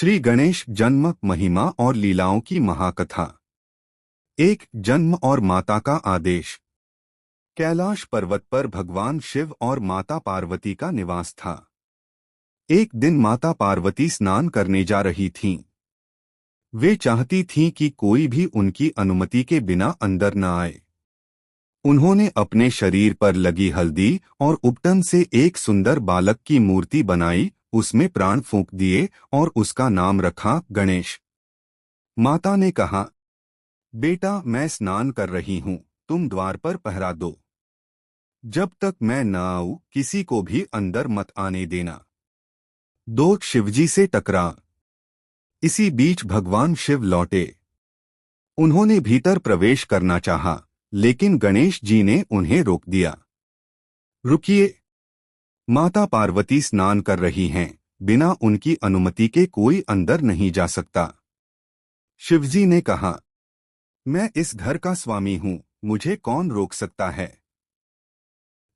श्री गणेश जन्म, महिमा और लीलाओं की महाकथा। एक, जन्म और माता का आदेश। कैलाश पर्वत पर भगवान शिव और माता पार्वती का निवास था। एक दिन माता पार्वती स्नान करने जा रही थीं। वे चाहती थीं कि कोई भी उनकी अनुमति के बिना अंदर न आए। उन्होंने अपने शरीर पर लगी हल्दी और उपटन से एक सुंदर बालक की मूर्ति बनाई, उसमें प्राण फूंक दिए और उसका नाम रखा गणेश। माता ने कहा, बेटा मैं स्नान कर रही हूँ, तुम द्वार पर पहरा दो। जब तक मैं न आऊं किसी को भी अंदर मत आने देना। दो, शिवजी से टकरा। इसी बीच भगवान शिव लौटे। उन्होंने भीतर प्रवेश करना चाहा, लेकिन गणेश जी ने उन्हें रोक दिया। रुकिए, माता पार्वती स्नान कर रही हैं, बिना उनकी अनुमति के कोई अंदर नहीं जा सकता। शिवजी ने कहा, मैं इस घर का स्वामी हूं, मुझे कौन रोक सकता है।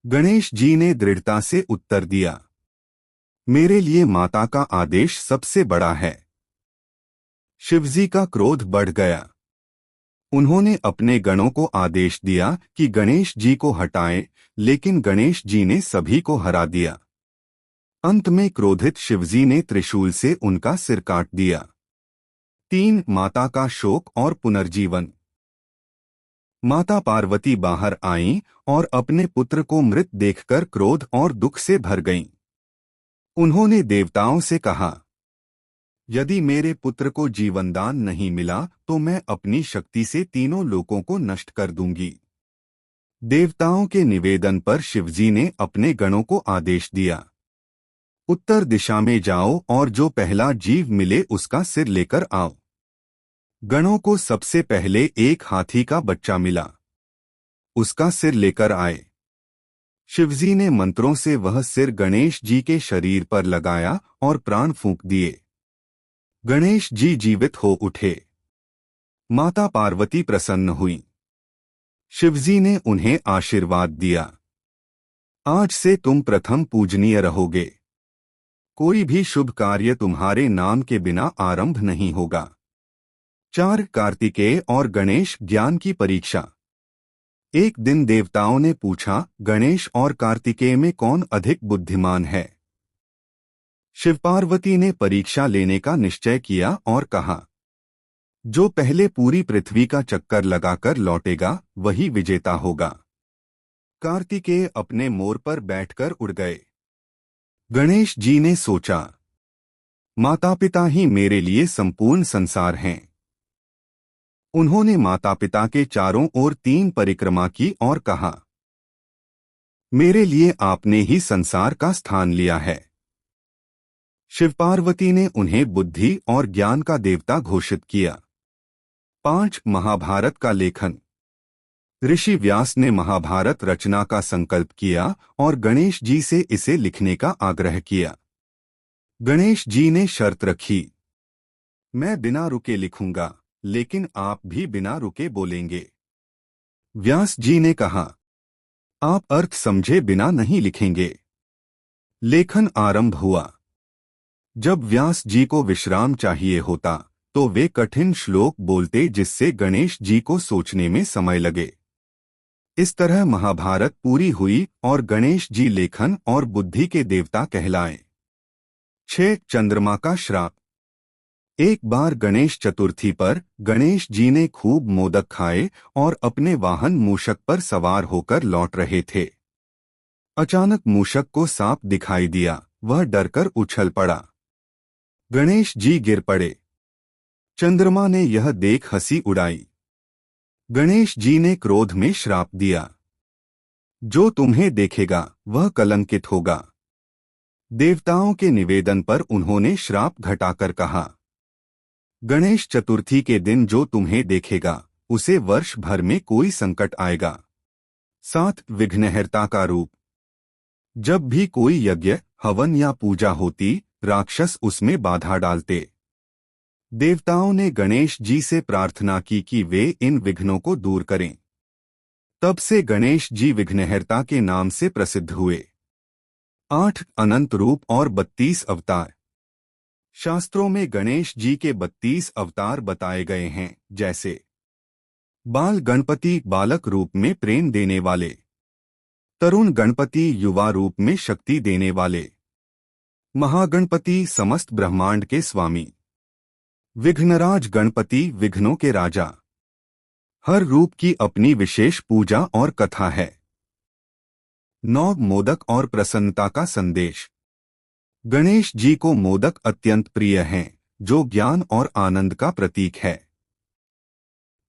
गणेश जी ने दृढ़ता से उत्तर दिया, मेरे लिए माता का आदेश सबसे बड़ा है। शिवजी का क्रोध बढ़ गया। उन्होंने अपने गणों को आदेश दिया कि गणेश जी को हटाएं, लेकिन गणेश जी ने सभी को हरा दिया। अंत में क्रोधित शिवजी ने त्रिशूल से उनका सिर काट दिया। 3, माता का शोक और पुनर्जीवन। माता पार्वती बाहर आईं और अपने पुत्र को मृत देखकर क्रोध और दुख से भर गईं। उन्होंने देवताओं से कहा, यदि मेरे पुत्र को जीवनदान नहीं मिला तो मैं अपनी शक्ति से तीनों लोकों को नष्ट कर दूंगी। देवताओं के निवेदन पर शिवजी ने अपने गणों को आदेश दिया, उत्तर दिशा में जाओ और जो पहला जीव मिले उसका सिर लेकर आओ। गणों को सबसे पहले एक हाथी का बच्चा मिला। उसका सिर लेकर आए। शिवजी ने मंत्रों से वह सिर गणेश जी के शरीर पर लगाया और प्राण फूंक दिए। गणेश जी जीवित हो उठे। माता पार्वती प्रसन्न हुई। शिवजी ने उन्हें आशीर्वाद दिया, आज से तुम प्रथम पूजनीय रहोगे। कोई भी शुभ कार्य तुम्हारे नाम के बिना आरंभ नहीं होगा। 4, कार्तिकेय और गणेश ज्ञान की परीक्षा। एक दिन देवताओं ने पूछा, गणेश और कार्तिकेय में कौन अधिक बुद्धिमान है। शिव पार्वती ने परीक्षा लेने का निश्चय किया और कहा, जो पहले पूरी पृथ्वी का चक्कर लगाकर लौटेगा वही विजेता होगा। कार्तिकेय अपने मोर पर बैठकर उड़ गए। गणेश जी ने सोचा, माता पिता ही मेरे लिए संपूर्ण संसार हैं। उन्होंने माता पिता के चारों ओर 3 परिक्रमा की और कहा, मेरे लिए आपने ही संसार का स्थान लिया है। शिव पार्वती ने उन्हें बुद्धि और ज्ञान का देवता घोषित किया। 5, महाभारत का लेखन। ऋषि व्यास ने महाभारत रचना का संकल्प किया और गणेश जी से इसे लिखने का आग्रह किया। गणेश जी ने शर्त रखी, मैं बिना रुके लिखूंगा, लेकिन आप भी बिना रुके बोलेंगे। व्यास जी ने कहा, आप अर्थ समझे बिना नहीं लिखेंगे। लेखन आरंभ हुआ। जब व्यास जी को विश्राम चाहिए होता तो वे कठिन श्लोक बोलते, जिससे गणेश जी को सोचने में समय लगे। इस तरह महाभारत पूरी हुई और गणेश जी लेखन और बुद्धि के देवता कहलाए। 6, चंद्रमा का श्राप। एक बार गणेश चतुर्थी पर गणेश जी ने खूब मोदक खाए और अपने वाहन मूषक पर सवार होकर लौट रहे थे। अचानक मूषक को सांप दिखाई दिया, वह डरकर उछल पड़ा। गणेश जी गिर पड़े। चंद्रमा ने यह देख हंसी उड़ाई। गणेश जी ने क्रोध में श्राप दिया, जो तुम्हें देखेगा वह कलंकित होगा। देवताओं के निवेदन पर उन्होंने श्राप घटाकर कहा, गणेश चतुर्थी के दिन जो तुम्हें देखेगा उसे वर्ष भर में कोई संकट आएगा। 7, विघ्नहर्ता का रूप। जब भी कोई यज्ञ, हवन या पूजा होती, राक्षस उसमें बाधा डालते। देवताओं ने गणेश जी से प्रार्थना की कि वे इन विघ्नों को दूर करें। तब से गणेश जी विघ्नहर्ता के नाम से प्रसिद्ध हुए। 8, अनंत रूप और 32 अवतार। शास्त्रों में गणेश जी के 32 अवतार बताए गए हैं, जैसे बाल गणपति बालक रूप में प्रेम देने वाले, तरुण गणपति युवा रूप में शक्ति देने वाले, महागणपति समस्त ब्रह्मांड के स्वामी, विघ्नराज गणपति विघ्नों के राजा। हर रूप की अपनी विशेष पूजा और कथा है। 9 मोदक और प्रसन्नता का संदेश। गणेश जी को मोदक अत्यंत प्रिय हैं, जो ज्ञान और आनंद का प्रतीक है।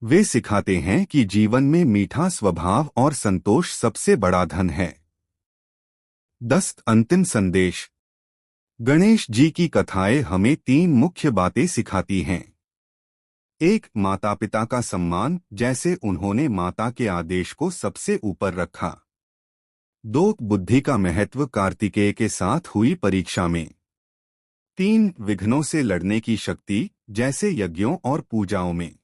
वे सिखाते हैं कि जीवन में मीठा स्वभाव और संतोष सबसे बड़ा धन है। 10 अंतिम संदेश। गणेश जी की कथाएं हमें 3 मुख्य बातें सिखाती हैं। 1 माता पिता का सम्मान, जैसे उन्होंने माता के आदेश को सबसे ऊपर रखा। 2 बुद्धि का महत्व, कार्तिकेय के साथ हुई परीक्षा में। 3 विघ्नों से लड़ने की शक्ति, जैसे यज्ञों और पूजाओं में।